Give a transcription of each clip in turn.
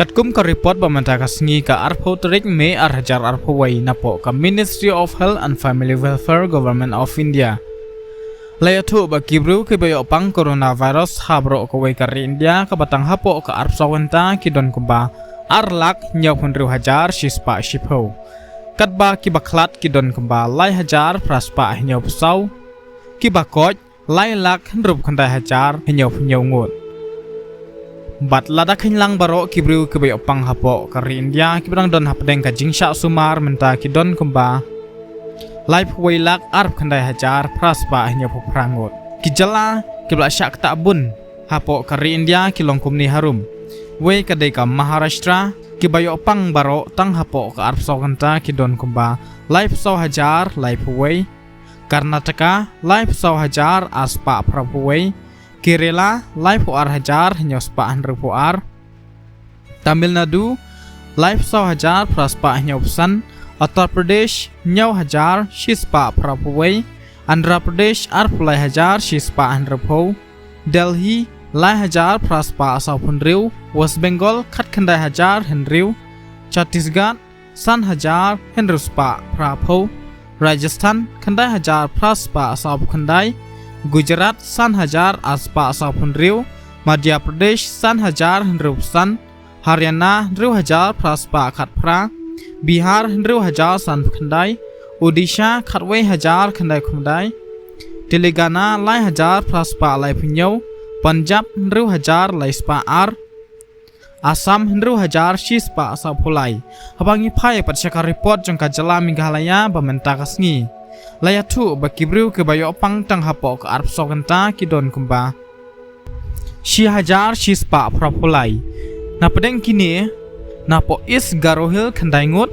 Katkum ka report bamanta kasngi ka arpo tarik me arhajar arpo wai napo ka Ministry of Health and Family Welfare Government of India. Layatu ba kibru ke bayo pang coronavirus habro ka wai ka India ka batang hapo ka arpsawenta kidon kumba arlak nyawhunru hajar shispa shipho. Katba kibaklat kidon kumba lai hajar praspa nyaw psaw kibakot lai lak hendrup kandai hajar nyaw ngut. Bat lada khinlang baro kibru kebayo pang hapo kari India kibrang don hapdeng ka jingsha sumar menta kidon kumba life wailak arp khandai hajar praspa hnya prangot kijala kibla syak ta bun hapo kari India kilong kumni harum we kadai ka Maharashtra kibayo pang baro tang hapo ka arp sawanta kidon kumba life saw hajar life way Karnataka life saw hajar aspa prapuway Kerala life ar hajar nyospa hanrupu ar Tamil Nadu life saw hajar praspa nyopsan Uttar Pradesh nyaw hajar shispa prapuway Andhra Pradesh arpulai hajar shispa hanrupu Delhi lai hajar praspa asaupunriu West Bengal khat khandai hajar henriu Chhattisgarh san hajar henruspa prapu Rajasthan khandai hajar praspa asaup khandai Gujarat san hajar aspa asapun riu, Madhya Pradesh san hajar henrupsan, Haryana riu hajar praspa khat pra, Bihar riu hajar san khandai, Odisha khatway hajar khandai khandai, Telangana lai hajar praspa lai punyau, Punjab riu hajar lai spa ar, Assam riu hajar shispa asapulai. Habangi pai patsyaka report jangka jala Meghalaya bamenta kasngi. Layatu bakibru ke bayo pang tang hapo ke arp soganta kidon kumba shi hajar shispa prapulai na pedeng kini napo is garohil khandaingut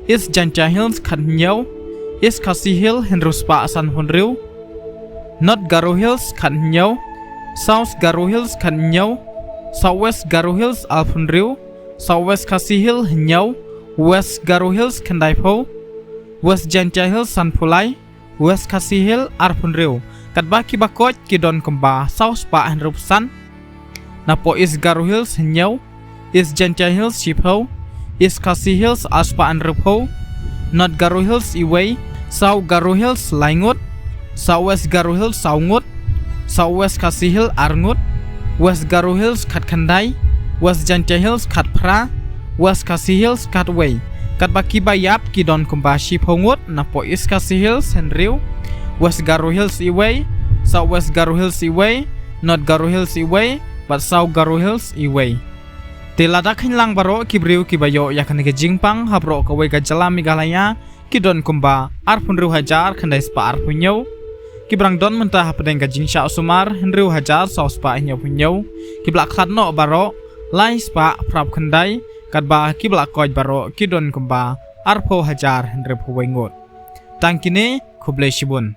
is jancha hills khannyau is kasi hill henruspa asan honriu not garohils khannyau south garohils khannyau southwest garohils alfunriu southwest kasi hill hnyau west garohils khandaipo West Jancha Hill Sanpulai, West Khasi Hill Arpunriu, katba kibakot kidon kumba South Pa Henrupsan, napo East Garo Hills Nyau, East Jancha Hills Shipho, East Khasi Hills Aspa Anrupo, North Garo Hills Iway, South Garo Hills Laingut, Southwest Garo Hills Saungut, Southwest Khasi Hill Arngut, West Garo Hills Katkandai, West Jancha Hills Katpra, West Khasi Hills Katway. Katba kibayap kidon kumba Shipho napo East Khasi Hills Henriu, West Garo Hills Iway, Southwest Garo Hills Iway, North Garo Hills Iway, but South Garo Hills Iway. Tilada khinlang baro kibriu kibayo yakan ke jingpang habro kawe ka jala Meghalaya kidon kumba arpunriu hajar khandai spa arpunyau kibrang don mentah pedeng ka jingsha sumar henriu hajar sauspa nyau punyau kiblak khatno baro lai spa prap khandai katba kibla koj baro kidon kumba arpo hajar henre puwengot tangkine kuble shibun